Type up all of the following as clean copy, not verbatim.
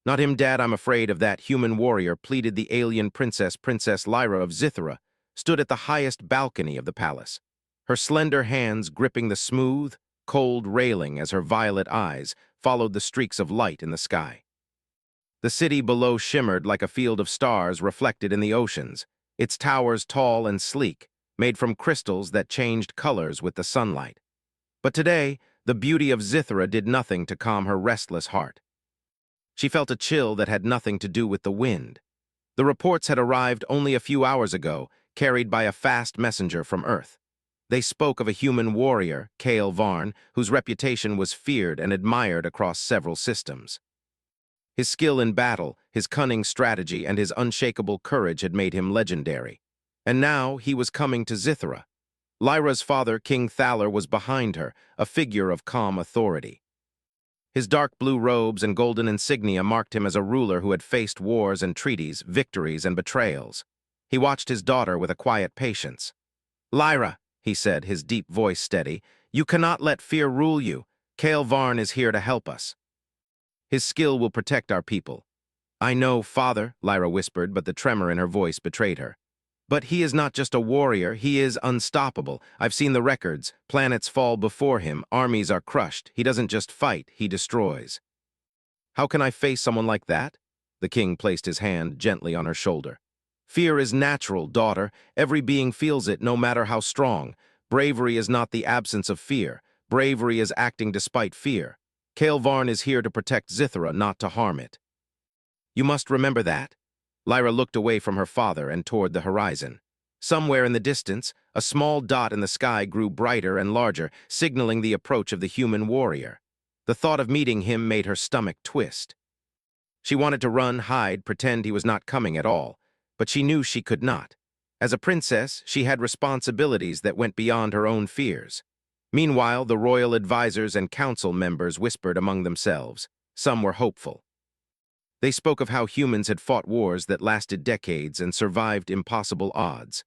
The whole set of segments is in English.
Not him, Dad, I'm afraid of that human warrior, pleaded the alien princess, Princess Lyra of Zithra, stood at the highest balcony of the palace, her slender hands gripping the smooth, cold railing as her violet eyes followed the streaks of light in the sky. The city below shimmered like a field of stars reflected in the oceans, its towers tall and sleek, made from crystals that changed colors with the sunlight. But today, the beauty of Zithra did nothing to calm her restless heart. She felt a chill that had nothing to do with the wind. The reports had arrived only a few hours ago, carried by a fast messenger from Earth. They spoke of a human warrior, Kael Varn, whose reputation was feared and admired across several systems. His skill in battle, his cunning strategy, and his unshakable courage had made him legendary. And now he was coming to Zithra. Lyra's father, King Thaler, was behind her, a figure of calm authority. His dark blue robes and golden insignia marked him as a ruler who had faced wars and treaties, victories and betrayals. He watched his daughter with a quiet patience. "Lyra," he said, his deep voice steady, "you cannot let fear rule you. Kael Varn is here to help us. His skill will protect our people." "I know, father," Lyra whispered, but the tremor in her voice betrayed her. "But he is not just a warrior, he is unstoppable. I've seen the records. Planets fall before him, armies are crushed. He doesn't just fight, he destroys." "How can I face someone like that?" The king placed his hand gently on her shoulder. "Fear is natural, daughter. Every being feels it, no matter how strong. Bravery is not the absence of fear. Bravery is acting despite fear. Kael Varn is here to protect Zithra, not to harm it. You must remember that." Lyra looked away from her father and toward the horizon. Somewhere in the distance, a small dot in the sky grew brighter and larger, signaling the approach of the human warrior. The thought of meeting him made her stomach twist. She wanted to run, hide, pretend he was not coming at all, but she knew she could not. As a princess, she had responsibilities that went beyond her own fears. Meanwhile, the royal advisors and council members whispered among themselves. Some were hopeful. They spoke of how humans had fought wars that lasted decades and survived impossible odds.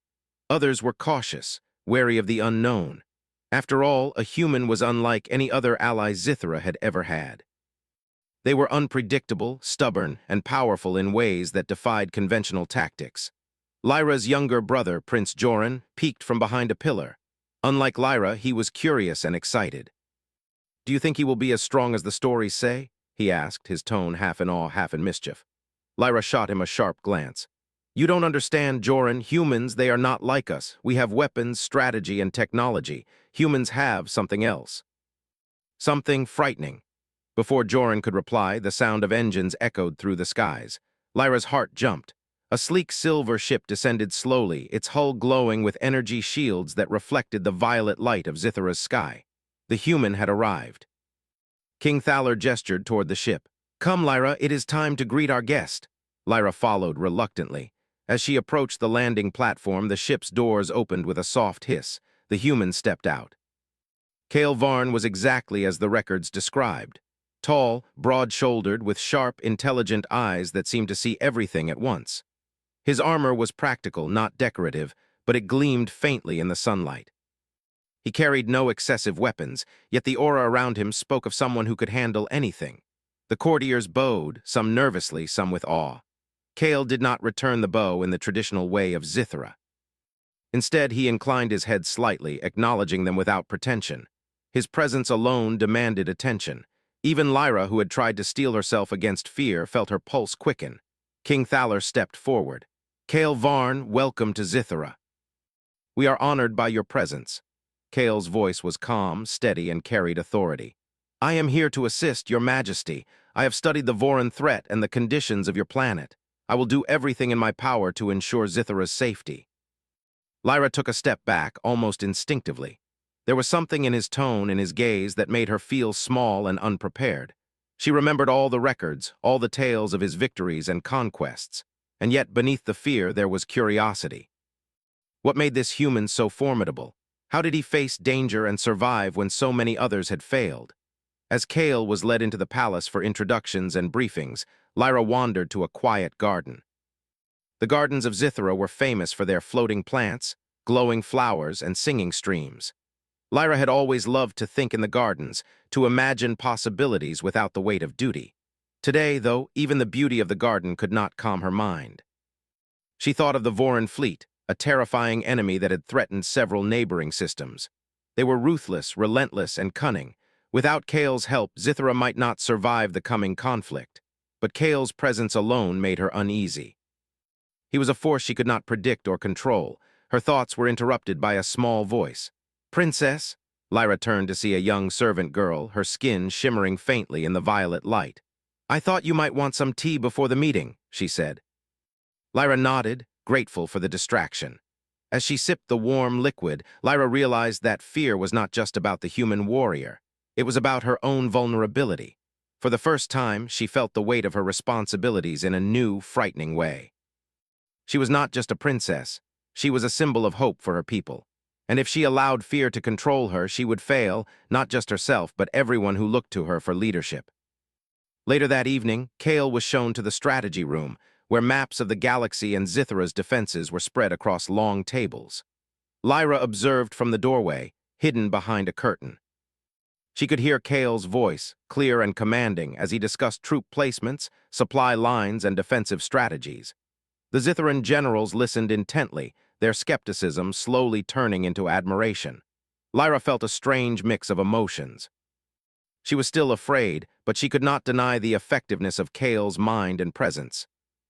Others were cautious, wary of the unknown. After all, a human was unlike any other ally Zithra had ever had. They were unpredictable, stubborn, and powerful in ways that defied conventional tactics. Lyra's younger brother, Prince Joran, peeked from behind a pillar. Unlike Lyra, he was curious and excited. "Do you think he will be as strong as the stories say?" he asked, his tone half in awe, half in mischief. Lyra shot him a sharp glance. "You don't understand, Joran. Humans, they are not like us. We have weapons, strategy, and technology. Humans have something else. Something frightening." Before Joran could reply, the sound of engines echoed through the skies. Lyra's heart jumped. A sleek silver ship descended slowly, its hull glowing with energy shields that reflected the violet light of Zithra's sky. The human had arrived. King Thaler gestured toward the ship. "Come, Lyra, it is time to greet our guest." Lyra followed reluctantly. As she approached the landing platform, the ship's doors opened with a soft hiss. The human stepped out. Kael Varn was exactly as the records described. Tall, broad-shouldered, with sharp, intelligent eyes that seemed to see everything at once. His armor was practical, not decorative, but it gleamed faintly in the sunlight. He carried no excessive weapons, yet the aura around him spoke of someone who could handle anything. The courtiers bowed, some nervously, some with awe. Kael did not return the bow in the traditional way of Zithra. Instead, he inclined his head slightly, acknowledging them without pretension. His presence alone demanded attention. Even Lyra, who had tried to steel herself against fear, felt her pulse quicken. King Thaler stepped forward. "Kael Varn, welcome to Zithra. We are honored by your presence." Kael's voice was calm, steady, and carried authority. "I am here to assist, your majesty. I have studied the Voran threat and the conditions of your planet. I will do everything in my power to ensure Zithra's safety." Lyra took a step back, almost instinctively. There was something in his tone, in his gaze, that made her feel small and unprepared. She remembered all the records, all the tales of his victories and conquests. And yet, beneath the fear, there was curiosity. What made this human so formidable? How did he face danger and survive when so many others had failed? As Kael was led into the palace for introductions and briefings, Lyra wandered to a quiet garden. The gardens of Zithra were famous for their floating plants, glowing flowers, and singing streams. Lyra had always loved to think in the gardens, to imagine possibilities without the weight of duty. Today, though, even the beauty of the garden could not calm her mind. She thought of the Voran fleet, a terrifying enemy that had threatened several neighboring systems. They were ruthless, relentless, and cunning. Without Kale's help, Zithra might not survive the coming conflict. But Kale's presence alone made her uneasy. He was a force she could not predict or control. Her thoughts were interrupted by a small voice. "Princess?" Lyra turned to see a young servant girl, her skin shimmering faintly in the violet light. "I thought you might want some tea before the meeting," she said. Lyra nodded, grateful for the distraction. As she sipped the warm liquid, Lyra realized that fear was not just about the human warrior. It was about her own vulnerability. For the first time, she felt the weight of her responsibilities in a new, frightening way. She was not just a princess. She was a symbol of hope for her people. And if she allowed fear to control her, she would fail, not just herself, but everyone who looked to her for leadership. Later that evening, Kale was shown to the strategy room, where maps of the galaxy and Zithra's defenses were spread across long tables. Lyra observed from the doorway, hidden behind a curtain. She could hear Kale's voice, clear and commanding, as he discussed troop placements, supply lines, and defensive strategies. The Zithran generals listened intently, their skepticism slowly turning into admiration. Lyra felt a strange mix of emotions. She was still afraid, but she could not deny the effectiveness of Kale's mind and presence.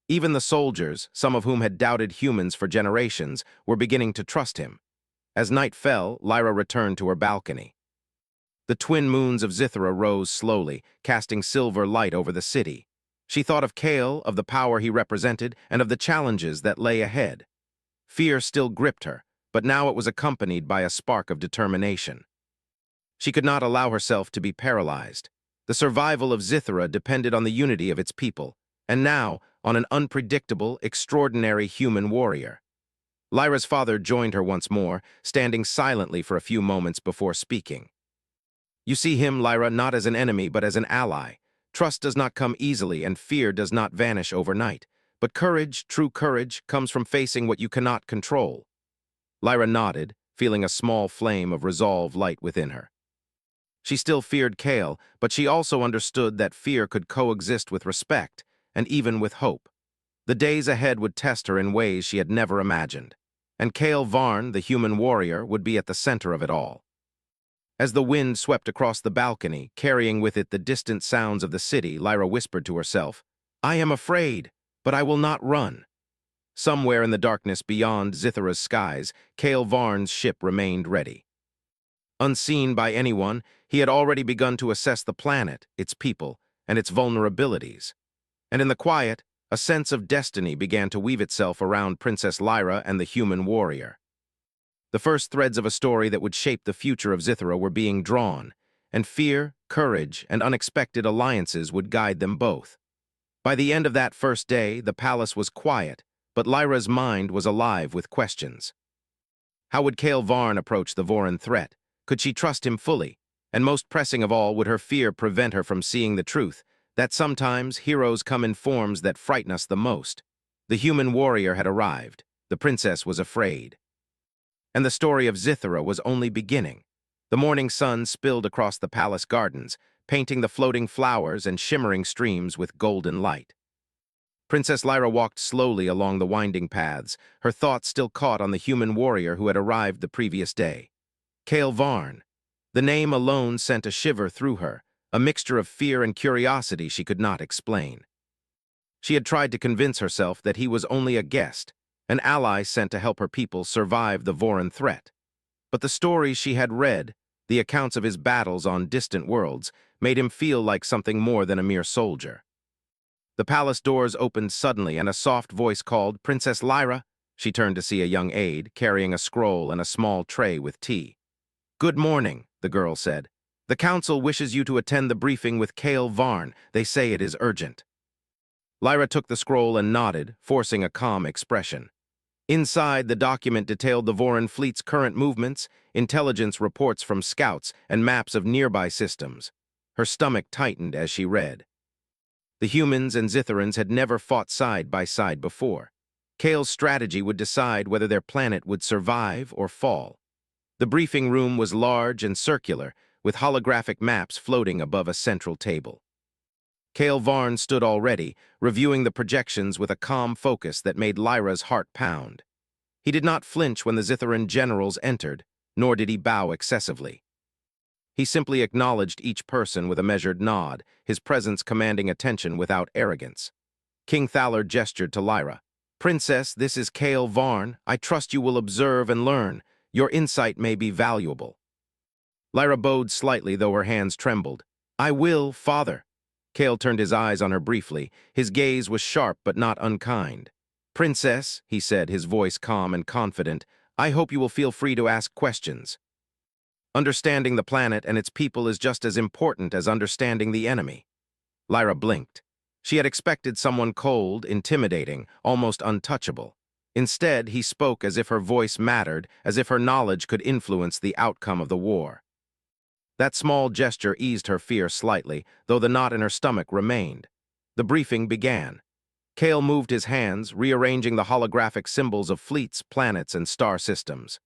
Even the soldiers, some of whom had doubted humans for generations, were beginning to trust him. As night fell, Lyra returned to her balcony. The twin moons of Zithra rose slowly, casting silver light over the city. She thought of Kale, of the power he represented, and of the challenges that lay ahead. Fear still gripped her, but now it was accompanied by a spark of determination. She could not allow herself to be paralyzed. The survival of Zithra depended on the unity of its people, and now on an unpredictable, extraordinary human warrior. Lyra's father joined her once more, standing silently for a few moments before speaking. "You see him, Lyra, not as an enemy, but as an ally. Trust does not come easily, and fear does not vanish overnight. But courage, true courage, comes from facing what you cannot control." Lyra nodded, feeling a small flame of resolve light within her. She still feared Kale, but she also understood that fear could coexist with respect, and even with hope. The days ahead would test her in ways she had never imagined. And Kale Varn, the human warrior, would be at the center of it all. As the wind swept across the balcony, carrying with it the distant sounds of the city, Lyra whispered to herself, "I am afraid, but I will not run." Somewhere in the darkness beyond Zithra's skies, Kale Varn's ship remained ready. Unseen by anyone, he had already begun to assess the planet, its people, and its vulnerabilities. And in the quiet, a sense of destiny began to weave itself around Princess Lyra and the human warrior. The first threads of a story that would shape the future of Zithra were being drawn, and fear, courage, and unexpected alliances would guide them both. By the end of that first day, the palace was quiet, but Lyra's mind was alive with questions. How would Kale Varn approach the Voran threat? Could she trust him fully? And most pressing of all, would her fear prevent her from seeing the truth, that sometimes heroes come in forms that frighten us the most? The human warrior had arrived. The princess was afraid. And the story of Zithra was only beginning. The morning sun spilled across the palace gardens, painting the floating flowers and shimmering streams with golden light. Princess Lyra walked slowly along the winding paths, her thoughts still caught on the human warrior who had arrived the previous day. Kale Varn. The name alone sent a shiver through her, a mixture of fear and curiosity she could not explain. She had tried to convince herself that he was only a guest, an ally sent to help her people survive the Voran threat. But the stories she had read, the accounts of his battles on distant worlds, made him feel like something more than a mere soldier. The palace doors opened suddenly and a soft voice called, "Princess Lyra." She turned to see a young aide, carrying a scroll and a small tray with tea. "Good morning," the girl said. "The council wishes you to attend the briefing with Kale Varn. They say it is urgent." Lyra took the scroll and nodded, forcing a calm expression. Inside, the document detailed the Voran fleet's current movements, intelligence reports from scouts, and maps of nearby systems. Her stomach tightened as she read. The humans and Zithrans had never fought side by side before. Kale's strategy would decide whether their planet would survive or fall. The briefing room was large and circular, with holographic maps floating above a central table. Cale Varn stood already, reviewing the projections with a calm focus that made Lyra's heart pound. He did not flinch when the Zitharan generals entered, nor did he bow excessively. He simply acknowledged each person with a measured nod, his presence commanding attention without arrogance. King Thaler gestured to Lyra. "Princess, this is Cale Varn. I trust you will observe and learn. Your insight may be valuable." Lyra bowed slightly, though her hands trembled. "I will, father." Cale turned his eyes on her briefly. His gaze was sharp but not unkind. "Princess," he said, his voice calm and confident, "I hope you will feel free to ask questions. Understanding the planet and its people is just as important as understanding the enemy." Lyra blinked. She had expected someone cold, intimidating, almost untouchable. Instead, he spoke as if her voice mattered, as if her knowledge could influence the outcome of the war. That small gesture eased her fear slightly, though the knot in her stomach remained. The briefing began. Cale moved his hands, rearranging the holographic symbols of fleets, planets, and star systems.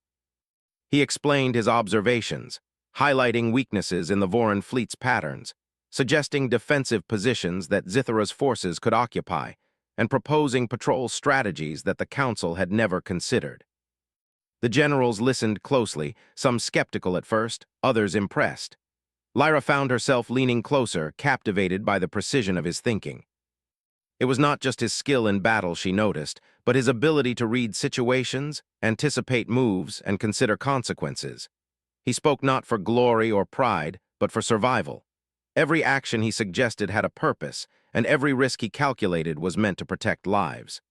He explained his observations, highlighting weaknesses in the Voran fleet's patterns, suggesting defensive positions that Zithara's forces could occupy, and proposing patrol strategies that the Council had never considered. The generals listened closely, some skeptical at first, others impressed. Lyra found herself leaning closer, captivated by the precision of his thinking. It was not just his skill in battle she noticed, but his ability to read situations, anticipate moves, and consider consequences. He spoke not for glory or pride, but for survival. Every action he suggested had a purpose, and every risk he calculated was meant to protect lives.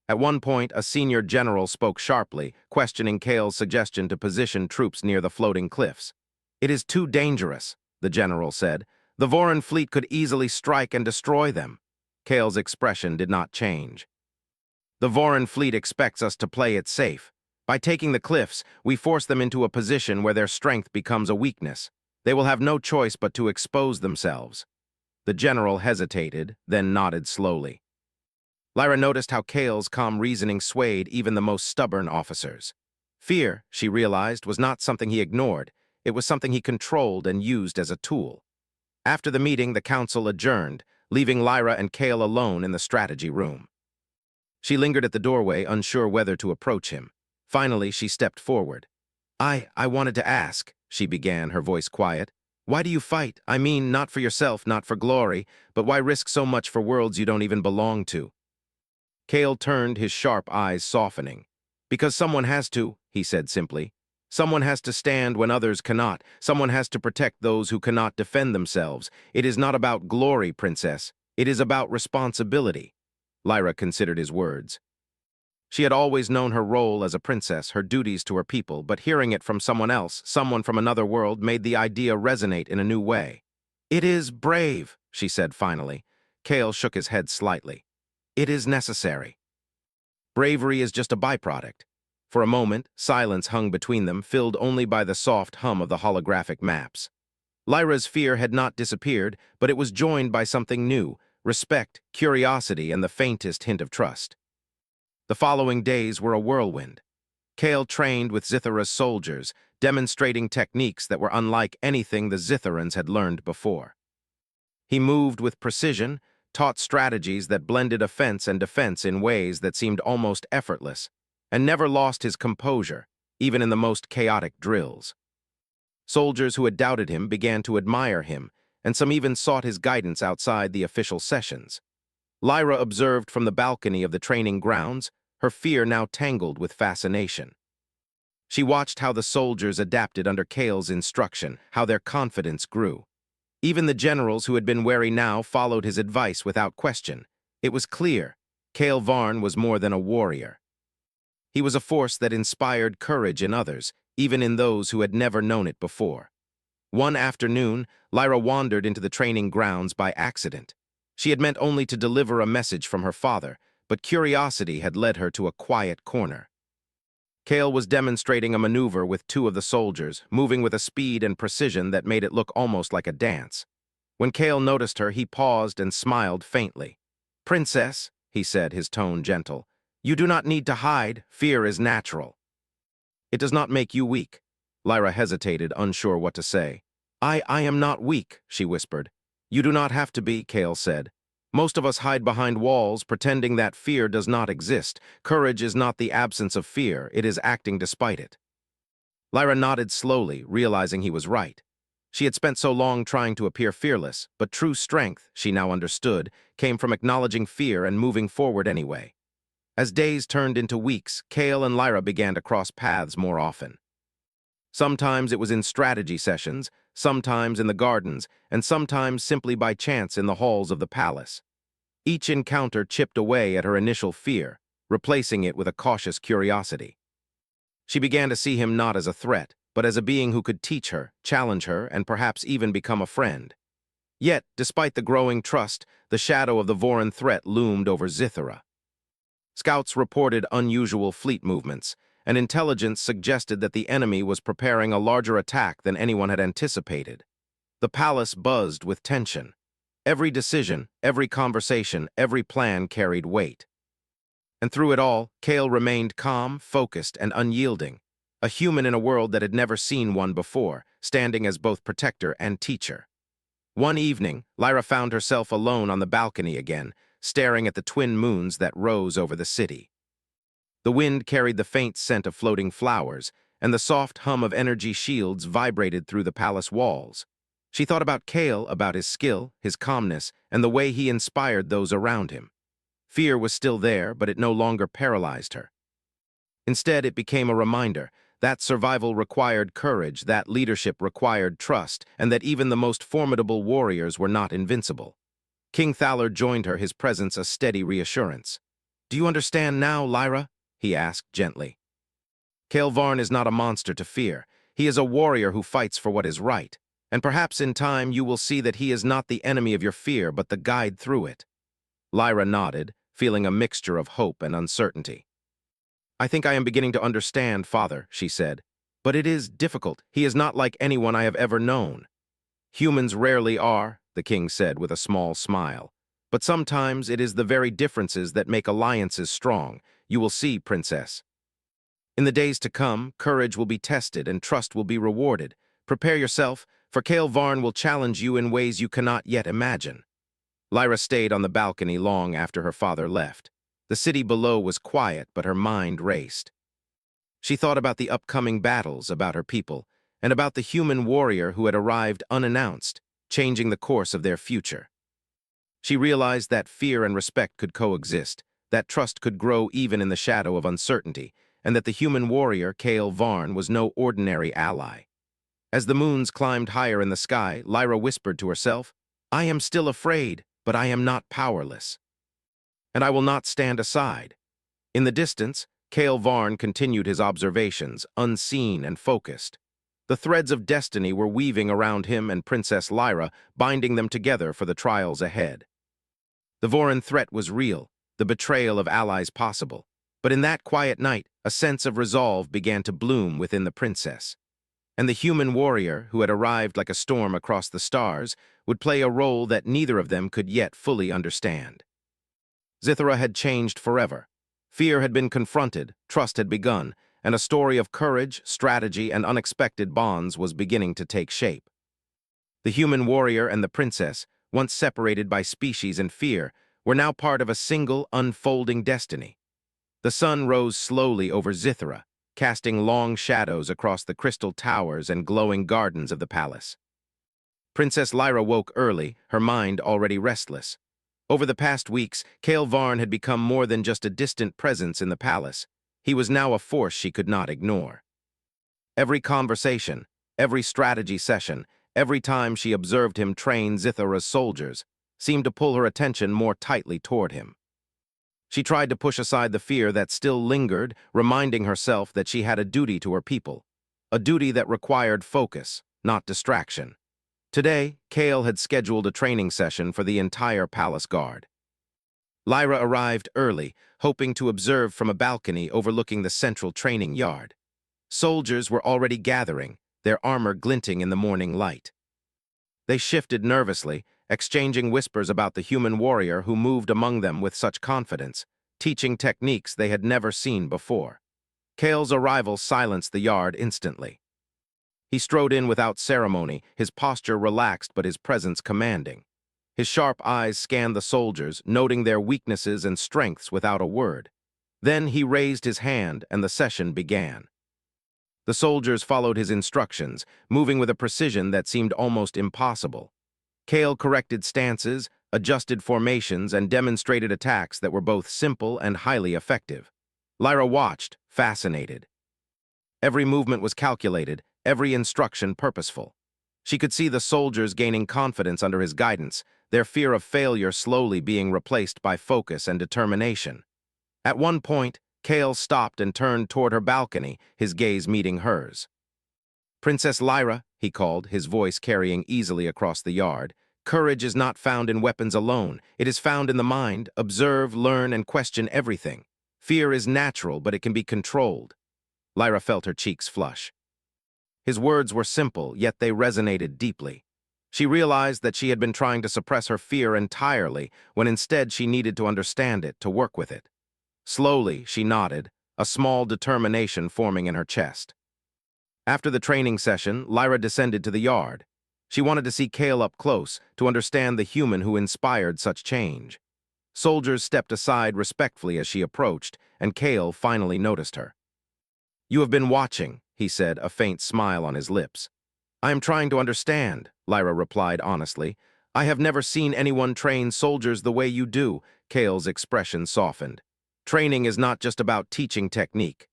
At one point, a senior general spoke sharply, questioning Cale's suggestion to position troops near the floating cliffs. "It is too dangerous," the general said. "The Voran fleet could easily strike and destroy them." Cale's expression did not change. "The Voran fleet expects us to play it safe. By taking the cliffs, we force them into a position where their strength becomes a weakness. They will have no choice but to expose themselves." The general hesitated, then nodded slowly. Lyra noticed how Cale's calm reasoning swayed even the most stubborn officers. Fear, she realized, was not something he ignored. It was something he controlled and used as a tool. After the meeting, the council adjourned, leaving Lyra and Cale alone in the strategy room. She lingered at the doorway, unsure whether to approach him. Finally, she stepped forward. I wanted to ask," she began, her voice quiet. "Why do you fight? I mean, not for yourself, not for glory, but why risk so much for worlds you don't even belong to?" Cale turned, his sharp eyes softening. "Because someone has to," he said simply. "Someone has to stand when others cannot. Someone has to protect those who cannot defend themselves. It is not about glory, Princess. It is about responsibility." Lyra considered his words. She had always known her role as a princess, her duties to her people, but hearing it from someone else, someone from another world, made the idea resonate in a new way. "It is brave," she said finally. Cale shook his head slightly. "It is necessary." Bravery is just a byproduct. For a moment, silence hung between them, filled only by the soft hum of the holographic maps. Lyra's fear had not disappeared, but it was joined by something new: respect, curiosity, and the faintest hint of trust. The following days were a whirlwind. Cale trained with Zithara's soldiers, demonstrating techniques that were unlike anything the Zitharans had learned before. He moved with precision, taught strategies that blended offense and defense in ways that seemed almost effortless, and never lost his composure, even in the most chaotic drills. Soldiers who had doubted him began to admire him, and some even sought his guidance outside the official sessions. Lyra observed from the balcony of the training grounds, her fear now tangled with fascination. She watched how the soldiers adapted under Cale's instruction, how their confidence grew. Even the generals who had been wary now followed his advice without question. It was clear, Cale Varn was more than a warrior. He was a force that inspired courage in others, even in those who had never known it before. One afternoon, Lyra wandered into the training grounds by accident. She had meant only to deliver a message from her father, but curiosity had led her to a quiet corner. Cale was demonstrating a maneuver with two of the soldiers, moving with a speed and precision that made it look almost like a dance. When Cale noticed her, he paused and smiled faintly. "Princess," he said, his tone gentle, "you do not need to hide. Fear is natural." "It does not make you weak." Lyra hesitated, unsure what to say. I am not weak," she whispered. You do not have to be, Kale said. Most of us hide behind walls, pretending that fear does not exist. Courage is not the absence of fear, it is acting despite it. Lyra nodded slowly, realizing he was right. She had spent so long trying to appear fearless, but true strength, she now understood, came from acknowledging fear and moving forward anyway. As days turned into weeks, Kale and Lyra began to cross paths more often. Sometimes it was in strategy sessions, sometimes in the gardens, and sometimes simply by chance in the halls of the palace. Each encounter chipped away at her initial fear, replacing it with a cautious curiosity. She began to see him not as a threat, but as a being who could teach her, challenge her, and perhaps even become a friend. Yet, despite the growing trust, the shadow of the Voran threat loomed over Zithara. Scouts reported unusual fleet movements, and intelligence suggested that the enemy was preparing a larger attack than anyone had anticipated. The palace buzzed with tension. Every decision, every conversation, every plan carried weight. And through it all, Kale remained calm, focused, and unyielding, a human in a world that had never seen one before, standing as both protector and teacher. One evening, Lyra found herself alone on the balcony again, staring at the twin moons that rose over the city. The wind carried the faint scent of floating flowers, and the soft hum of energy shields vibrated through the palace walls. She thought about Kale, about his skill, his calmness, and the way he inspired those around him. Fear was still there, but it no longer paralyzed her. Instead, it became a reminder that survival required courage, that leadership required trust, and that even the most formidable warriors were not invincible. King Thaler joined her, his presence a steady reassurance. "Do you understand now, Lyra?" he asked gently. "Kale Varn is not a monster to fear. He is a warrior who fights for what is right. And perhaps in time you will see that he is not the enemy of your fear, but the guide through it." Lyra nodded, feeling a mixture of hope and uncertainty. "I think I am beginning to understand, Father," she said. "But it is difficult. He is not like anyone I have ever known." "Humans rarely are," the king said with a small smile. "But sometimes it is the very differences that make alliances strong. You will see, Princess. In the days to come, courage will be tested and trust will be rewarded. Prepare yourself, for Kale Varn will challenge you in ways you cannot yet imagine." Lyra stayed on the balcony long after her father left. The city below was quiet, but her mind raced. She thought about the upcoming battles, about her people, and about the human warrior who had arrived unannounced, changing the course of their future. She realized that fear and respect could coexist, that trust could grow even in the shadow of uncertainty, and that the human warrior, Kale Varn, was no ordinary ally. As the moons climbed higher in the sky, Lyra whispered to herself, "I am still afraid, but I am not powerless. And I will not stand aside." In the distance, Kale Varn continued his observations, unseen and focused. The threads of destiny were weaving around him and Princess Lyra, binding them together for the trials ahead. The Voran threat was real, the betrayal of allies possible. But in that quiet night, a sense of resolve began to bloom within the princess. And the human warrior, who had arrived like a storm across the stars, would play a role that neither of them could yet fully understand. Zithara had changed forever. Fear had been confronted, trust had begun, and a story of courage, strategy, and unexpected bonds was beginning to take shape. The human warrior and the princess, once separated by species and fear, were now part of a single, unfolding destiny. The sun rose slowly over Zithara, casting long shadows across the crystal towers and glowing gardens of the palace. Princess Lyra woke early, her mind already restless. Over the past weeks, Kale Varn had become more than just a distant presence in the palace. He was now a force she could not ignore. Every conversation, every strategy session, every time she observed him train Zithara's soldiers, seemed to pull her attention more tightly toward him. She tried to push aside the fear that still lingered, reminding herself that she had a duty to her people, a duty that required focus, not distraction. Today, Kale had scheduled a training session for the entire palace guard. Lyra arrived early, hoping to observe from a balcony overlooking the central training yard. Soldiers were already gathering, their armor glinting in the morning light. They shifted nervously, exchanging whispers about the human warrior who moved among them with such confidence, teaching techniques they had never seen before. Kale's arrival silenced the yard instantly. He strode in without ceremony, his posture relaxed but his presence commanding. His sharp eyes scanned the soldiers, noting their weaknesses and strengths without a word. Then he raised his hand, and the session began. The soldiers followed his instructions, moving with a precision that seemed almost impossible. Kale corrected stances, adjusted formations, and demonstrated attacks that were both simple and highly effective. Lyra watched, fascinated. Every movement was calculated, every instruction purposeful. She could see the soldiers gaining confidence under his guidance, their fear of failure slowly being replaced by focus and determination. At one point, Kale stopped and turned toward her balcony, his gaze meeting hers. "Princess Lyra," he called, his voice carrying easily across the yard, "courage is not found in weapons alone. It is found in the mind. Observe, learn, and question everything. Fear is natural, but it can be controlled." Lyra felt her cheeks flush. His words were simple, yet they resonated deeply. She realized that she had been trying to suppress her fear entirely, when instead she needed to understand it, to work with it. Slowly, she nodded, a small determination forming in her chest. After the training session, Lyra descended to the yard. She wanted to see Kale up close, to understand the human who inspired such change. Soldiers stepped aside respectfully as she approached, and Kale finally noticed her. "You have been watching," he said, a faint smile on his lips. "I am trying to understand," Lyra replied honestly. "I have never seen anyone train soldiers the way you do." Kale's expression softened. "Training is not just about teaching technique.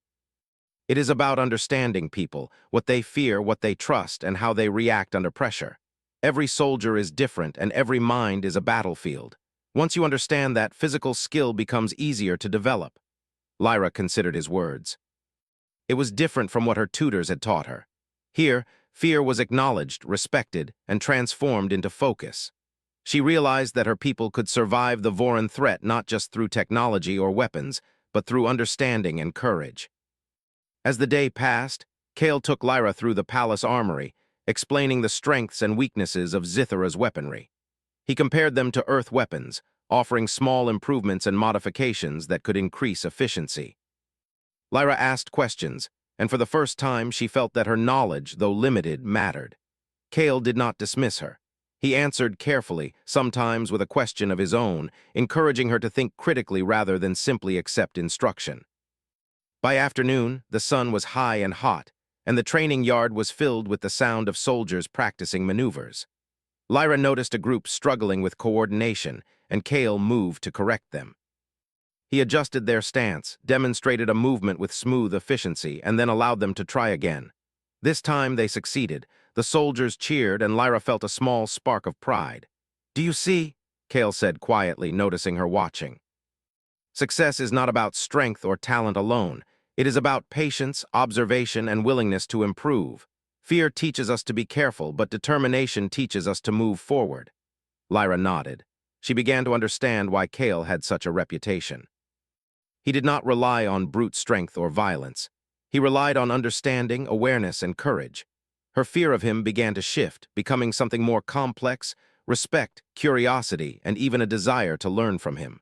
It is about understanding people, what they fear, what they trust, and how they react under pressure. Every soldier is different, and every mind is a battlefield. Once you understand that, physical skill becomes easier to develop." Lyra considered his words. It was different from what her tutors had taught her. Here, fear was acknowledged, respected, and transformed into focus. She realized that her people could survive the Voran threat not just through technology or weapons, but through understanding and courage. As the day passed, Kale took Lyra through the palace armory, explaining the strengths and weaknesses of Zithara's weaponry. He compared them to Earth weapons, offering small improvements and modifications that could increase efficiency. Lyra asked questions, and for the first time she felt that her knowledge, though limited, mattered. Kale did not dismiss her. He answered carefully, sometimes with a question of his own, encouraging her to think critically rather than simply accept instruction. By afternoon, the sun was high and hot, and the training yard was filled with the sound of soldiers practicing maneuvers. Lyra noticed a group struggling with coordination, and Kale moved to correct them. He adjusted their stance, demonstrated a movement with smooth efficiency, and then allowed them to try again. This time they succeeded. The soldiers cheered, and Lyra felt a small spark of pride. "Do you see?" Kale said quietly, noticing her watching. "Success is not about strength or talent alone. It is about patience, observation, and willingness to improve. Fear teaches us to be careful, but determination teaches us to move forward." Lyra nodded. She began to understand why Kale had such a reputation. He did not rely on brute strength or violence. He relied on understanding, awareness, and courage. Her fear of him began to shift, becoming something more complex: respect, curiosity, and even a desire to learn from him.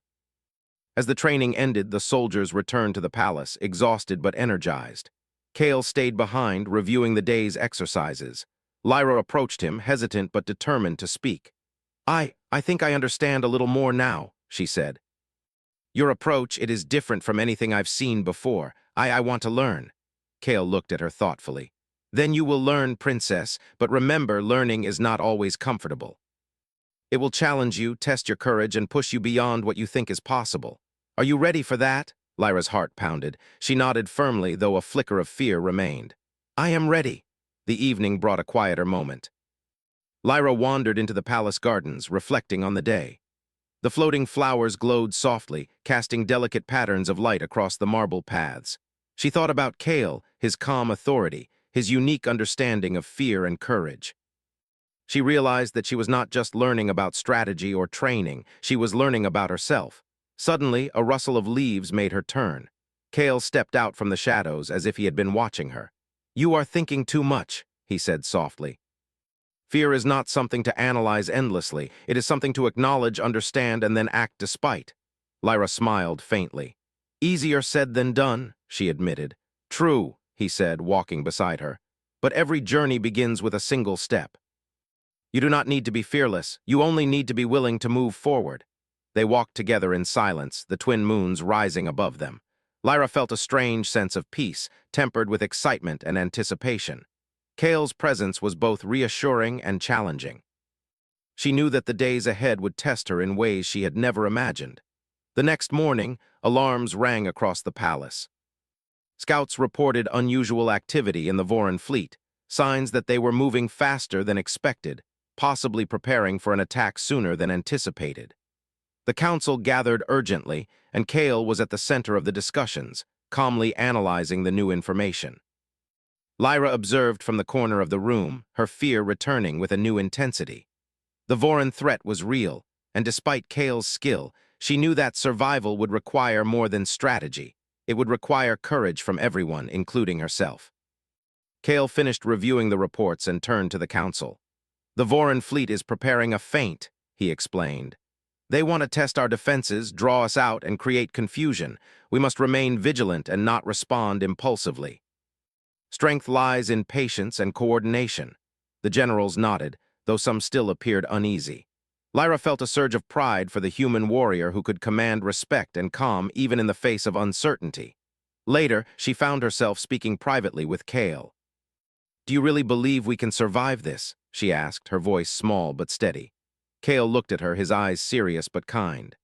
As the training ended, the soldiers returned to the palace, exhausted but energized. Kale stayed behind, reviewing the day's exercises. Lyra approached him, hesitant but determined to speak. I think I understand a little more now," she said. "Your approach, it is different from anything I've seen before. I want to learn." Kale looked at her thoughtfully. "Then you will learn, princess, but remember, learning is not always comfortable. It will challenge you, test your courage, and push you beyond what you think is possible. Are you ready for that?" Lyra's heart pounded. She nodded firmly, though a flicker of fear remained. "I am ready." The evening brought a quieter moment. Lyra wandered into the palace gardens, reflecting on the day. The floating flowers glowed softly, casting delicate patterns of light across the marble paths. She thought about Kale, his calm authority, his unique understanding of fear and courage. She realized that she was not just learning about strategy or training, she was learning about herself. Suddenly, a rustle of leaves made her turn. Kale stepped out from the shadows as if he had been watching her. "You are thinking too much," he said softly. "Fear is not something to analyze endlessly. It is something to acknowledge, understand, and then act despite." Lyra smiled faintly. "Easier said than done," she admitted. "True," he said, walking beside her. "But every journey begins with a single step." You do not need to be fearless. You only need to be willing to move forward. They walked together in silence, the twin moons rising above them. Lyra felt a strange sense of peace, tempered with excitement and anticipation. Kale's presence was both reassuring and challenging. She knew that the days ahead would test her in ways she had never imagined. The next morning, alarms rang across the palace. Scouts reported unusual activity in the Voran fleet, signs that they were moving faster than expected, possibly preparing for an attack sooner than anticipated. The council gathered urgently, and Kale was at the center of the discussions, calmly analyzing the new information. Lyra observed from the corner of the room, her fear returning with a new intensity. The Voran threat was real, and despite Kale's skill, she knew that survival would require more than strategy. It would require courage from everyone, including herself. Kale finished reviewing the reports and turned to the council. "The Voran fleet is preparing a feint," he explained. "They want to test our defenses, draw us out, and create confusion. We must remain vigilant and not respond impulsively. Strength lies in patience and coordination." The generals nodded, though some still appeared uneasy. Lyra felt a surge of pride for the human warrior who could command respect and calm even in the face of uncertainty. Later, she found herself speaking privately with Kale. "Do you really believe we can survive this?" she asked, her voice small but steady. Kale looked at her, his eyes serious but kind.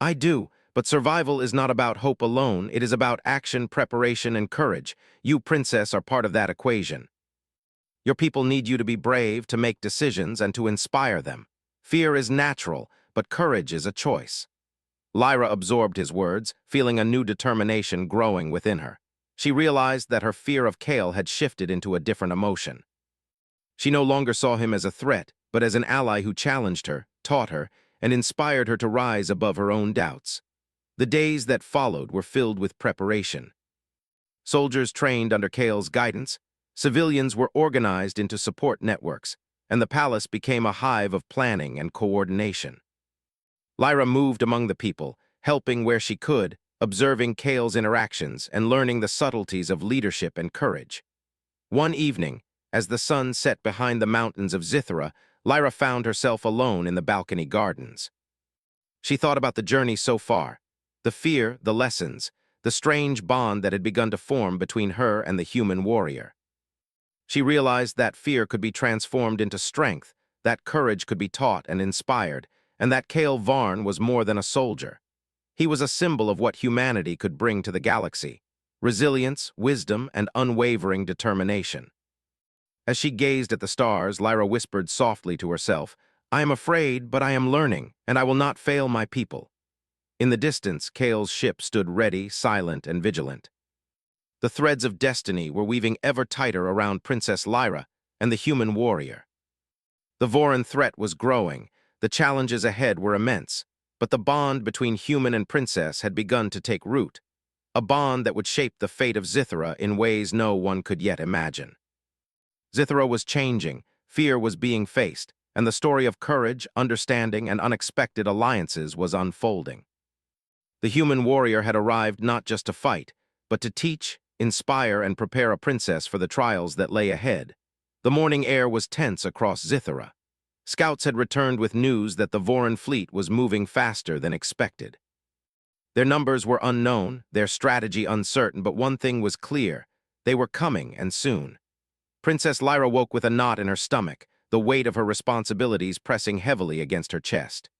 "I do, but survival is not about hope alone. It is about action, preparation, and courage. You, Princess, are part of that equation. Your people need you to be brave, to make decisions, and to inspire them. Fear is natural, but courage is a choice." Lyra absorbed his words, feeling a new determination growing within her. She realized that her fear of Kale had shifted into a different emotion. She no longer saw him as a threat, but as an ally who challenged her, taught her, and inspired her to rise above her own doubts. The days that followed were filled with preparation. Soldiers trained under Kale's guidance, civilians were organized into support networks, and the palace became a hive of planning and coordination. Lyra moved among the people, helping where she could, observing Kale's interactions and learning the subtleties of leadership and courage. One evening, as the sun set behind the mountains of Zithra, Lyra found herself alone in the balcony gardens. She thought about the journey so far, the fear, the lessons, the strange bond that had begun to form between her and the human warrior. She realized that fear could be transformed into strength, that courage could be taught and inspired, and that Kale Varn was more than a soldier. He was a symbol of what humanity could bring to the galaxy: resilience, wisdom, and unwavering determination. As she gazed at the stars, Lyra whispered softly to herself, "I am afraid, but I am learning, and I will not fail my people." In the distance, Kale's ship stood ready, silent, and vigilant. The threads of destiny were weaving ever tighter around Princess Lyra and the human warrior. The Voran threat was growing, the challenges ahead were immense, but the bond between human and princess had begun to take root, a bond that would shape the fate of Zithra in ways no one could yet imagine. Zithra was changing, fear was being faced, and the story of courage, understanding, and unexpected alliances was unfolding. The human warrior had arrived not just to fight, but to teach, inspire, and prepare a princess for the trials that lay ahead. The morning air was tense across Zithra. Scouts had returned with news that the Voran fleet was moving faster than expected. Their numbers were unknown, their strategy uncertain, but one thing was clear: they were coming, and soon. Princess Lyra woke with a knot in her stomach, the weight of her responsibilities pressing heavily against her chest.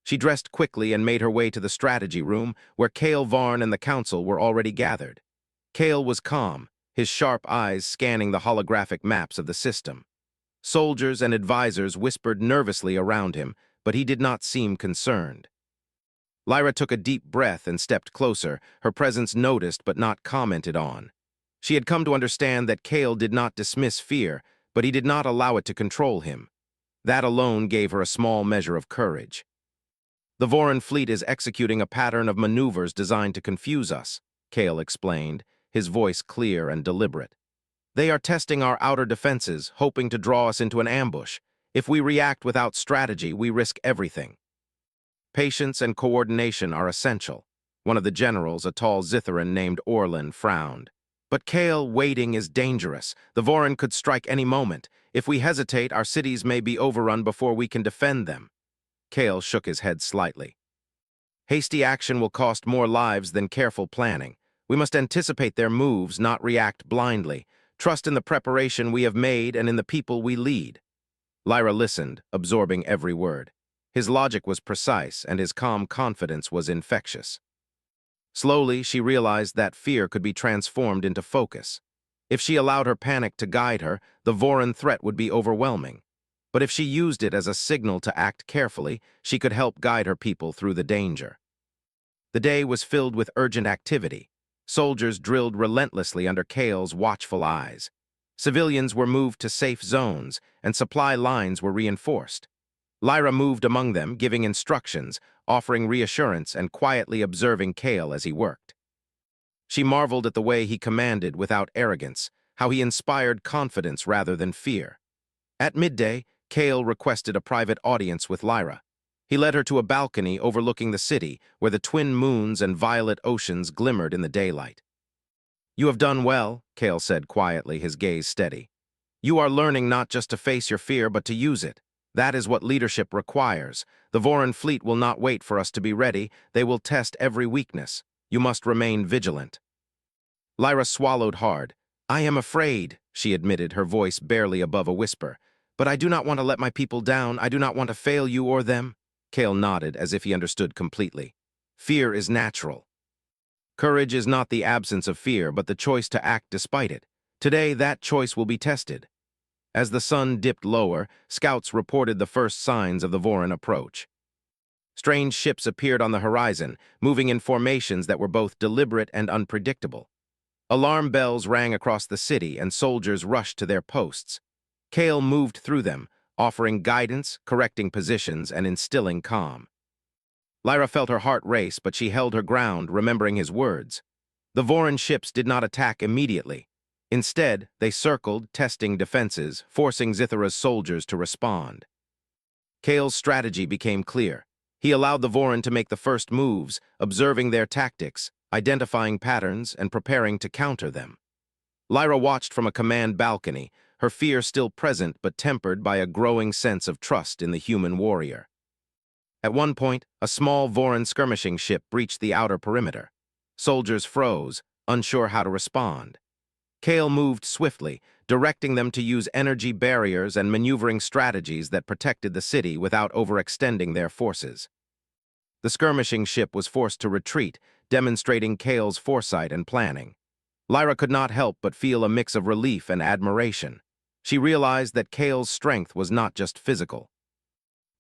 She dressed quickly and made her way to the strategy room, where Kale Varn and the council were already gathered. Kale was calm, his sharp eyes scanning the holographic maps of the system. Soldiers and advisors whispered nervously around him, but he did not seem concerned. Lyra took a deep breath and stepped closer, her presence noticed but not commented on. She had come to understand that Kale did not dismiss fear, but he did not allow it to control him. That alone gave her a small measure of courage. "The Voran fleet is executing a pattern of maneuvers designed to confuse us," Kale explained, his voice clear and deliberate. "They are testing our outer defenses, hoping to draw us into an ambush. If we react without strategy, we risk everything. Patience and coordination are essential." One of the generals, a tall Zithran named Orlin, frowned. "But Kale, waiting is dangerous. The Voran could strike any moment. If we hesitate, our cities may be overrun before we can defend them. Kale shook his head slightly. Hasty action will cost more lives than careful planning. We must anticipate their moves, not react blindly. Trust in the preparation we have made and in the people we lead. Lyra listened, absorbing every word. His logic was precise, and his calm confidence was infectious. Slowly, she realized that fear could be transformed into focus. If she allowed her panic to guide her, the Voran threat would be overwhelming. But if she used it as a signal to act carefully, she could help guide her people through the danger. The day was filled with urgent activity. Soldiers drilled relentlessly under Kale's watchful eyes. Civilians were moved to safe zones, and supply lines were reinforced. Lyra moved among them, giving instructions, offering reassurance, and quietly observing Kale as he worked. She marveled at the way he commanded without arrogance, how he inspired confidence rather than fear. At midday, Kale requested a private audience with Lyra. He led her to a balcony overlooking the city, where the twin moons and violet oceans glimmered in the daylight. "You have done well," Kale said quietly, his gaze steady. "You are learning not just to face your fear, but to use it. That is what leadership requires. The Voran fleet will not wait for us to be ready. They will test every weakness. You must remain vigilant." Lyra swallowed hard. "I am afraid," she admitted, her voice barely above a whisper. "But I do not want to let my people down. I do not want to fail you or them." Kale nodded as if he understood completely. "Fear is natural. Courage is not the absence of fear, but the choice to act despite it. Today, that choice will be tested." As the sun dipped lower, scouts reported the first signs of the Voran approach. Strange ships appeared on the horizon, moving in formations that were both deliberate and unpredictable. Alarm bells rang across the city, and soldiers rushed to their posts. Kale moved through them, offering guidance, correcting positions, and instilling calm. Lyra felt her heart race, but she held her ground, remembering his words. The Voran ships did not attack immediately. Instead, they circled, testing defenses, forcing Zithara's soldiers to respond. Kale's strategy became clear. He allowed the Voran to make the first moves, observing their tactics, identifying patterns, and preparing to counter them. Lyra watched from a command balcony, her fear still present but tempered by a growing sense of trust in the human warrior. At one point, a small Voran skirmishing ship breached the outer perimeter. Soldiers froze, unsure how to respond. Kale moved swiftly, directing them to use energy barriers and maneuvering strategies that protected the city without overextending their forces. The skirmishing ship was forced to retreat, demonstrating Kale's foresight and planning. Lyra could not help but feel a mix of relief and admiration. She realized that Kale's strength was not just physical.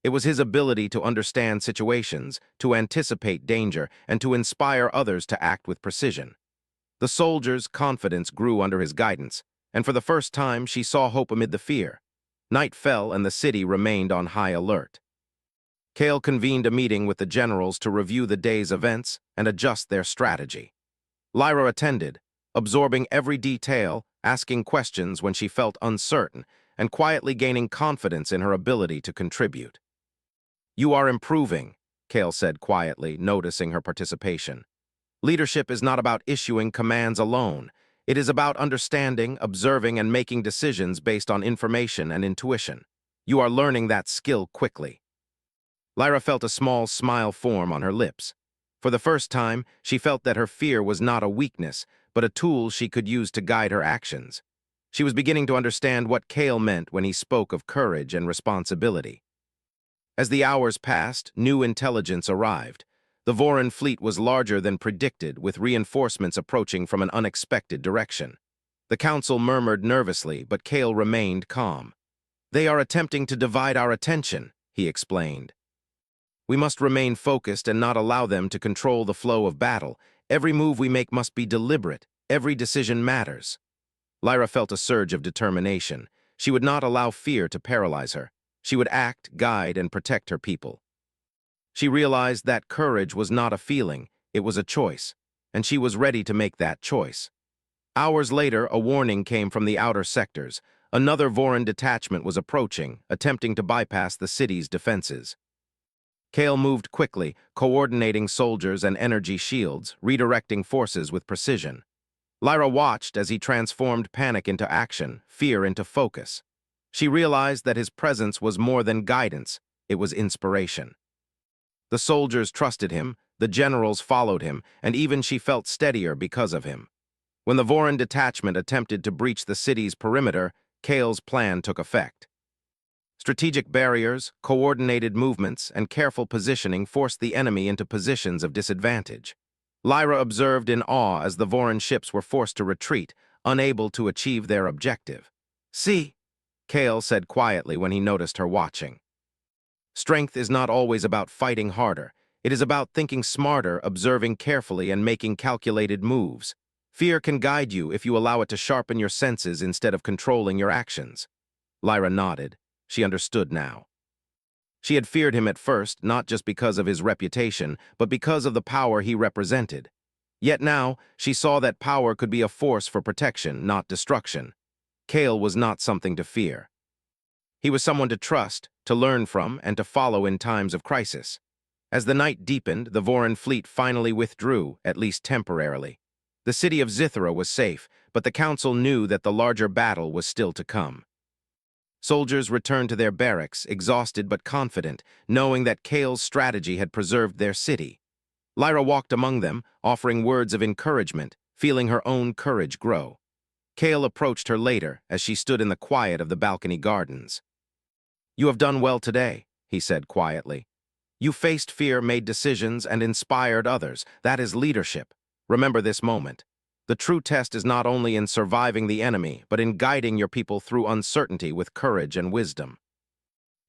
It was his ability to understand situations, to anticipate danger, and to inspire others to act with precision. The soldiers' confidence grew under his guidance, and for the first time she saw hope amid the fear. Night fell and the city remained on high alert. Kale convened a meeting with the generals to review the day's events and adjust their strategy. Lyra attended, absorbing every detail, asking questions when she felt uncertain, and quietly gaining confidence in her ability to contribute. "You are improving," Kale said quietly, noticing her participation. "Leadership is not about issuing commands alone. It is about understanding, observing, and making decisions based on information and intuition. You are learning that skill quickly." Lyra felt a small smile form on her lips. For the first time, she felt that her fear was not a weakness, but a tool she could use to guide her actions. She was beginning to understand what Kale meant when he spoke of courage and responsibility. As the hours passed, new intelligence arrived. The Voran fleet was larger than predicted, with reinforcements approaching from an unexpected direction. The council murmured nervously, but Kale remained calm. "They are attempting to divide our attention," he explained. "We must remain focused and not allow them to control the flow of battle. Every move we make must be deliberate. Every decision matters." Lyra felt a surge of determination. She would not allow fear to paralyze her. She would act, guide, and protect her people. She realized that courage was not a feeling, it was a choice, and she was ready to make that choice. Hours later, a warning came from the outer sectors. Another Voran detachment was approaching, attempting to bypass the city's defenses. Kale moved quickly, coordinating soldiers and energy shields, redirecting forces with precision. Lyra watched as he transformed panic into action, fear into focus. She realized that his presence was more than guidance, it was inspiration. The soldiers trusted him, the generals followed him, and even she felt steadier because of him. When the Voron detachment attempted to breach the city's perimeter, Kale's plan took effect. Strategic barriers, coordinated movements, and careful positioning forced the enemy into positions of disadvantage. Lyra observed in awe as the Voron ships were forced to retreat, unable to achieve their objective. "See," Kale said quietly when he noticed her watching. Strength is not always about fighting harder. It is about thinking smarter, observing carefully, and making calculated moves. Fear can guide you if you allow it to sharpen your senses instead of controlling your actions. Lyra nodded. She understood now. She had feared him at first, not just because of his reputation, but because of the power he represented. Yet now, she saw that power could be a force for protection, not destruction. Kale was not something to fear. He was someone to trust, to learn from, and to follow in times of crisis. As the night deepened, the Voron fleet finally withdrew, at least temporarily. The city of Zithra was safe, but the council knew that the larger battle was still to come. Soldiers returned to their barracks, exhausted but confident, knowing that Kale's strategy had preserved their city. Lyra walked among them, offering words of encouragement, feeling her own courage grow. Kale approached her later as she stood in the quiet of the balcony gardens. "You have done well today," he said quietly. "You faced fear, made decisions, and inspired others. That is leadership. Remember this moment. The true test is not only in surviving the enemy, but in guiding your people through uncertainty with courage and wisdom."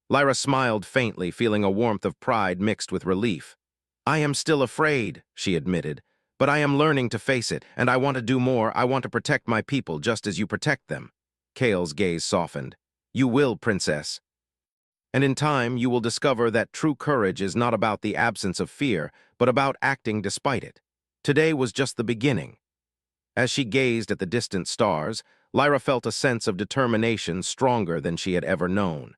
Lyra smiled faintly, feeling a warmth of pride mixed with relief. "I am still afraid," she admitted, "but I am learning to face it, and I want to do more. I want to protect my people just as you protect them." Kale's gaze softened. "You will, Princess. And in time, you will discover that true courage is not about the absence of fear, but about acting despite it. Today was just the beginning." As she gazed at the distant stars, Lyra felt a sense of determination stronger than she had ever known.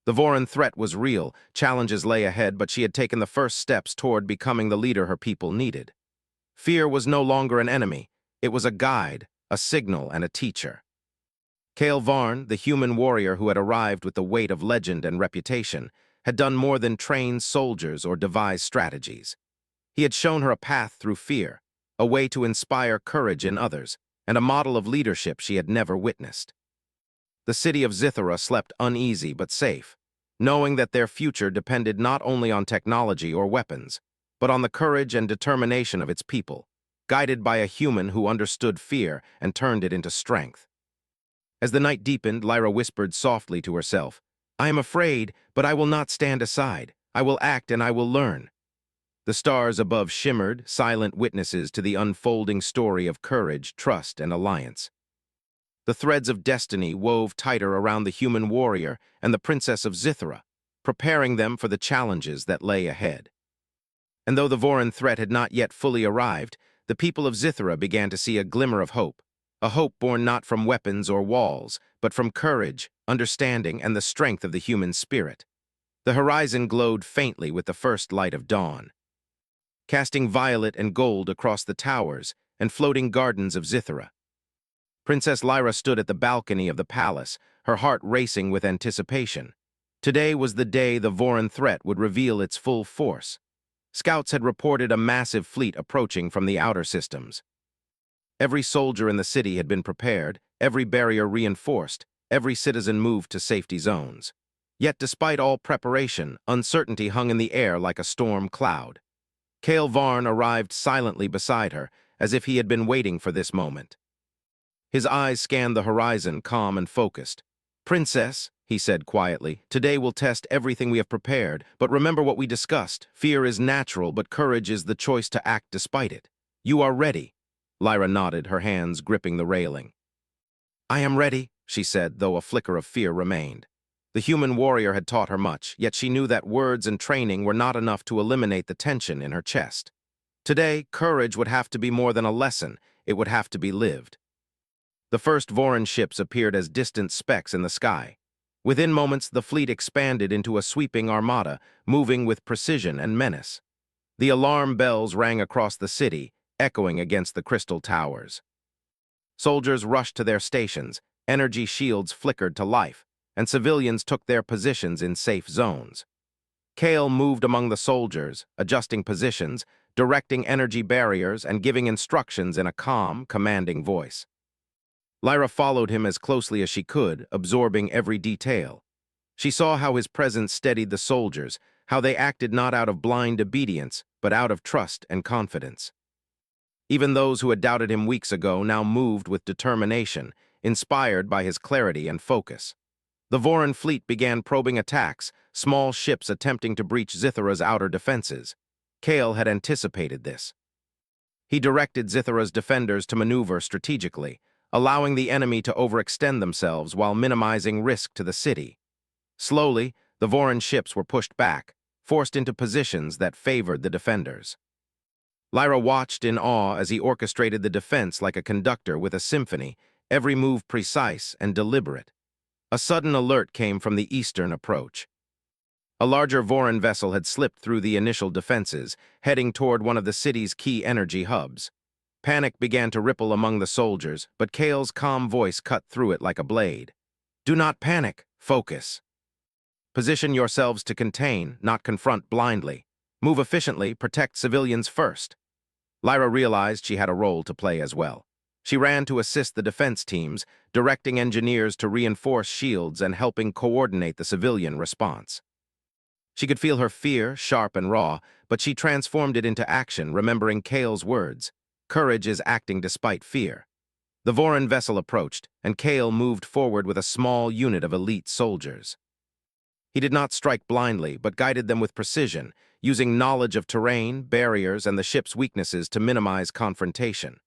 The Voron threat was real, challenges lay ahead, but she had taken the first steps toward becoming the leader her people needed. Fear was no longer an enemy. It was a guide, a signal, and a teacher. Kale Varn, the human warrior who had arrived with the weight of legend and reputation, had done more than train soldiers or devise strategies. He had shown her a path through fear, a way to inspire courage in others, and a model of leadership she had never witnessed. The city of Zithra slept uneasy but safe, knowing that their future depended not only on technology or weapons, but on the courage and determination of its people, guided by a human who understood fear and turned it into strength. As the night deepened, Lyra whispered softly to herself, "I am afraid, but I will not stand aside. I will act and I will learn." The stars above shimmered, silent witnesses to the unfolding story of courage, trust, and alliance. The threads of destiny wove tighter around the human warrior and the princess of Zithra, preparing them for the challenges that lay ahead. And though the Voron threat had not yet fully arrived, the people of Zithra began to see a glimmer of hope, a hope born not from weapons or walls, but from courage, understanding, and the strength of the human spirit. The horizon glowed faintly with the first light of dawn, casting violet and gold across the towers and floating gardens of Zithra. Princess Lyra stood at the balcony of the palace, her heart racing with anticipation. Today was the day the Voron threat would reveal its full force. Scouts had reported a massive fleet approaching from the outer systems. Every soldier in the city had been prepared, every barrier reinforced, every citizen moved to safety zones. Yet despite all preparation, uncertainty hung in the air like a storm cloud. Kale Varn arrived silently beside her, as if he had been waiting for this moment. His eyes scanned the horizon, calm and focused. "Princess," he said quietly, "today will test everything we have prepared, but remember what we discussed. Fear is natural, but courage is the choice to act despite it. You are ready." Lyra nodded, her hands gripping the railing. "I am ready," she said, though a flicker of fear remained. The human warrior had taught her much, yet she knew that words and training were not enough to eliminate the tension in her chest. Today, courage would have to be more than a lesson, it would have to be lived. The first Voron ships appeared as distant specks in the sky. Within moments, the fleet expanded into a sweeping armada, moving with precision and menace. The alarm bells rang across the city, echoing against the crystal towers. Soldiers rushed to their stations, energy shields flickered to life, and civilians took their positions in safe zones. Kale moved among the soldiers, adjusting positions, directing energy barriers, and giving instructions in a calm, commanding voice. Lyra followed him as closely as she could, absorbing every detail. She saw how his presence steadied the soldiers, how they acted not out of blind obedience, but out of trust and confidence. Even those who had doubted him weeks ago now moved with determination, inspired by his clarity and focus. The Voran fleet began probing attacks, small ships attempting to breach Zithara's outer defenses. Kale had anticipated this. He directed Zithara's defenders to maneuver strategically, allowing the enemy to overextend themselves while minimizing risk to the city. Slowly, the Voran ships were pushed back, forced into positions that favored the defenders. Lyra watched in awe as he orchestrated the defense like a conductor with a symphony, every move precise and deliberate. A sudden alert came from the eastern approach. A larger Voran vessel had slipped through the initial defenses, heading toward one of the city's key energy hubs. Panic began to ripple among the soldiers, but Kale's calm voice cut through it like a blade. "Do not panic, focus. Position yourselves to contain, not confront blindly. Move efficiently, protect civilians first." Lyra realized she had a role to play as well. She ran to assist the defense teams, directing engineers to reinforce shields and helping coordinate the civilian response. She could feel her fear, sharp and raw, but she transformed it into action, remembering Kale's words. Courage is acting despite fear. The Voran vessel approached, and Kale moved forward with a small unit of elite soldiers. He did not strike blindly, but guided them with precision, using knowledge of terrain, barriers, and the ship's weaknesses to minimize confrontation.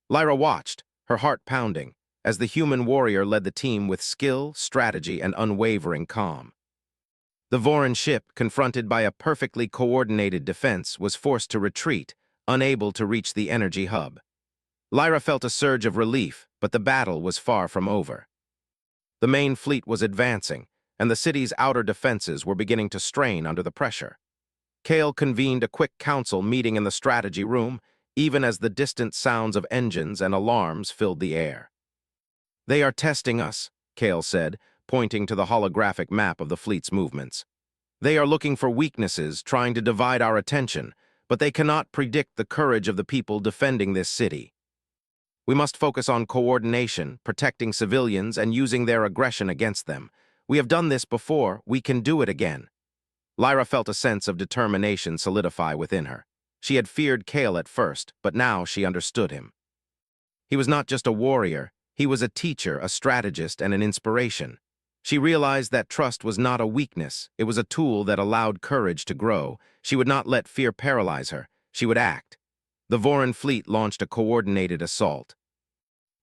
Lyra watched, her heart pounding, as the human warrior led the team with skill, strategy, and unwavering calm. The Voran ship, confronted by a perfectly coordinated defense, was forced to retreat, unable to reach the energy hub. Lyra felt a surge of relief, but the battle was far from over. The main fleet was advancing, and the city's outer defenses were beginning to strain under the pressure. Kale convened a quick council meeting in the strategy room, even as the distant sounds of engines and alarms filled the air. "They are testing us," Kale said, pointing to the holographic map of the fleet's movements. "They are looking for weaknesses, trying to divide our attention, but they cannot predict the courage of the people defending this city. We must focus on coordination, protecting civilians, and using their aggression against them. We have done this before, we can do it again." Lyra felt a sense of determination solidify within her. She had feared Kale at first, but now she understood him. He was not just a warrior, he was a teacher, a strategist, and an inspiration. She realized that trust was not a weakness, it was a tool that allowed courage to grow. She would not let fear paralyze her, she would act. The Voran fleet launched a coordinated assault.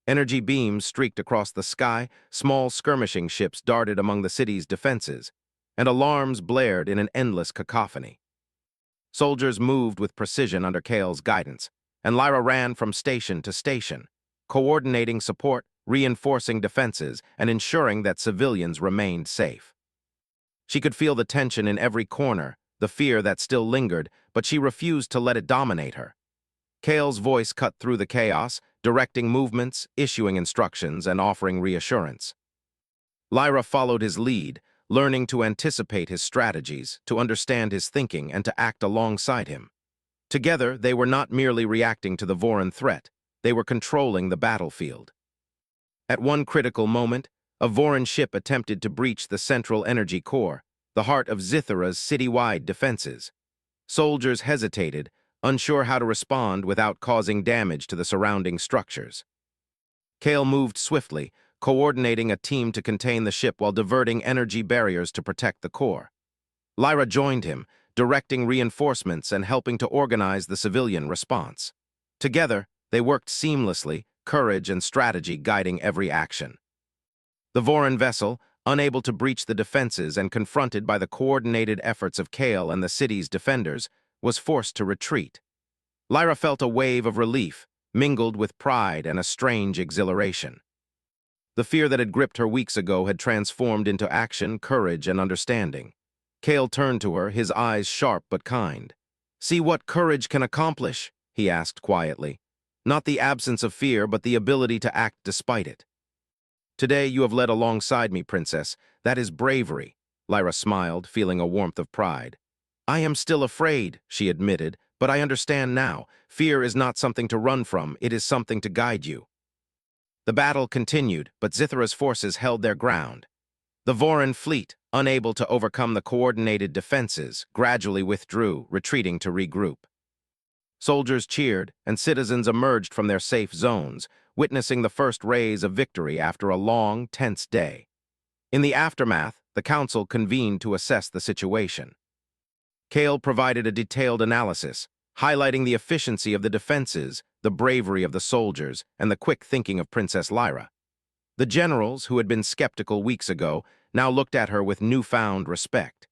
Energy beams streaked across the sky, small skirmishing ships darted among the city's defenses, and alarms blared in an endless cacophony. Soldiers moved with precision under Kale's guidance, and Lyra ran from station to station, coordinating support, reinforcing defenses, and ensuring that civilians remained safe. She could feel the tension in every corner, the fear that still lingered, but she refused to let it dominate her. Kale's voice cut through the chaos, directing movements, issuing instructions, and offering reassurance. Lyra followed his lead, learning to anticipate his strategies, to understand his thinking, and to act alongside him. Together, they were not merely reacting to the Voran threat, they were controlling the battlefield. At one critical moment, a Voran ship attempted to breach the central energy core, the heart of Zithara's citywide defenses. Soldiers hesitated, unsure how to respond without causing damage to the surrounding structures. Kale moved swiftly, coordinating a team to contain the ship while diverting energy barriers to protect the core. Lyra joined him, directing reinforcements and helping to organize the civilian response. Together, they worked seamlessly, courage and strategy guiding every action. The Voran vessel, unable to breach the defenses and confronted by the coordinated efforts of Kale and the city's defenders, was forced to retreat. Lyra felt a wave of relief, mingled with pride and a strange exhilaration. The fear that had gripped her weeks ago had transformed into action, courage, and understanding. Kale turned to her, his eyes sharp but kind. "See what courage can accomplish?" he asked quietly. "Not the absence of fear, but the ability to act despite it." Today you have led alongside me, Princess. That is bravery. Lyra smiled, feeling a warmth of pride. I am still afraid, she admitted, but I understand now. Fear is not something to run from, it is something to guide you. The battle continued, but Zithra's forces held their ground. The Voran fleet, unable to overcome the coordinated defenses, gradually withdrew, retreating to regroup. Soldiers cheered, and citizens emerged from their safe zones, witnessing the first rays of victory after a long, tense day. In the aftermath, the council convened to assess the situation. Kale provided a detailed analysis, highlighting the efficiency of the defenses, the bravery of the soldiers, and the quick thinking of Princess Lyra. The generals, who had been skeptical weeks ago, now looked at her with newfound respect.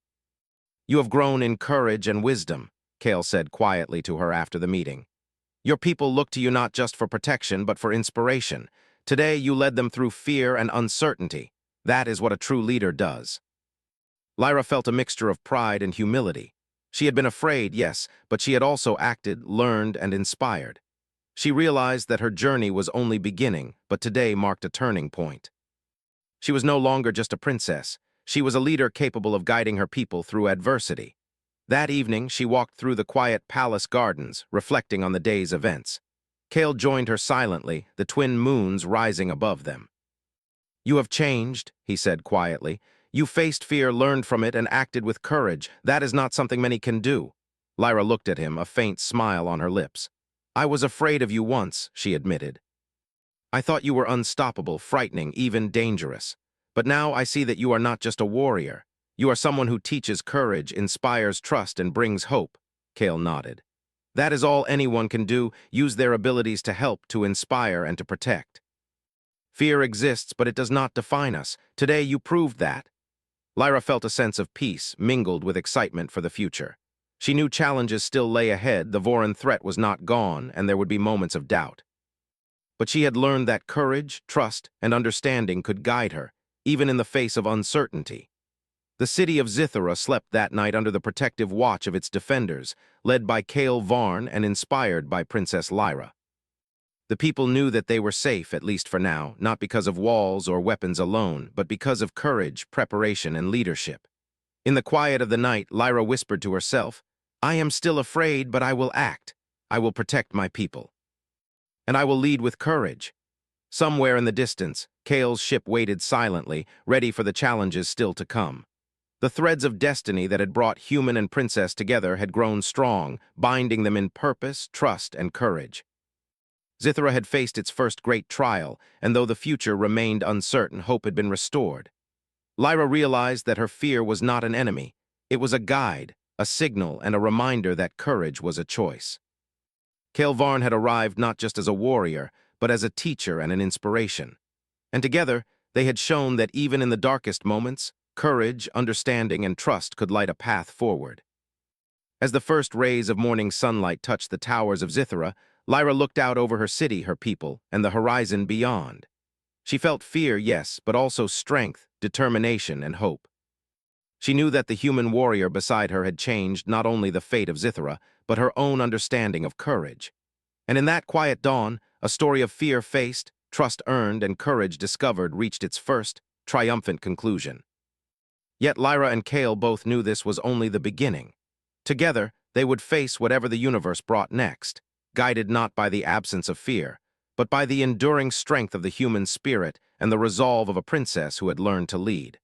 You have grown in courage and wisdom, Kale said quietly to her after the meeting. Your people look to you not just for protection, but for inspiration. Today you led them through fear and uncertainty. That is what a true leader does. Lyra felt a mixture of pride and humility. She had been afraid, yes, but she had also acted, learned, and inspired. She realized that her journey was only beginning, but today marked a turning point. She was no longer just a princess. She was a leader capable of guiding her people through adversity. That evening, she walked through the quiet palace gardens, reflecting on the day's events. Kale joined her silently, the twin moons rising above them. You have changed, he said quietly. You faced fear, learned from it, and acted with courage. That is not something many can do. Lyra looked at him, a faint smile on her lips. I was afraid of you once, she admitted. I thought you were unstoppable, frightening, even dangerous. But now I see that you are not just a warrior. You are someone who teaches courage, inspires trust, and brings hope. Kale nodded. That is all anyone can do, use their abilities to help, to inspire, and to protect. Fear exists, but it does not define us. Today you proved that. Lyra felt a sense of peace, mingled with excitement for the future. She knew challenges still lay ahead, the Voran threat was not gone, and there would be moments of doubt. But she had learned that courage, trust, and understanding could guide her, even in the face of uncertainty. The city of Zithra slept that night under the protective watch of its defenders, led by Kale Varn and inspired by Princess Lyra. The people knew that they were safe, at least for now, not because of walls or weapons alone, but because of courage, preparation, and leadership. In the quiet of the night, Lyra whispered to herself, I am still afraid, but I will act. I will protect my people. And I will lead with courage. Somewhere in the distance, Kale's ship waited silently, ready for the challenges still to come. The threads of destiny that had brought human and princess together had grown strong, binding them in purpose, trust, and courage. Zithra had faced its first great trial, and though the future remained uncertain, hope had been restored. Lyra realized that her fear was not an enemy. It was a guide, a signal, and a reminder that courage was a choice. Kale Varn had arrived not just as a warrior, but as a teacher and an inspiration. And together, they had shown that even in the darkest moments, courage, understanding, and trust could light a path forward. As the first rays of morning sunlight touched the towers of Zithra, Lyra looked out over her city, her people, and the horizon beyond. She felt fear, yes, but also strength, determination, and hope. She knew that the human warrior beside her had changed not only the fate of Zithra, but her own understanding of courage. And in that quiet dawn, a story of fear faced, trust earned, and courage discovered reached its first, triumphant conclusion. Yet Lyra and Kale both knew this was only the beginning. Together, they would face whatever the universe brought next, guided not by the absence of fear, but by the enduring strength of the human spirit and the resolve of a princess who had learned to lead.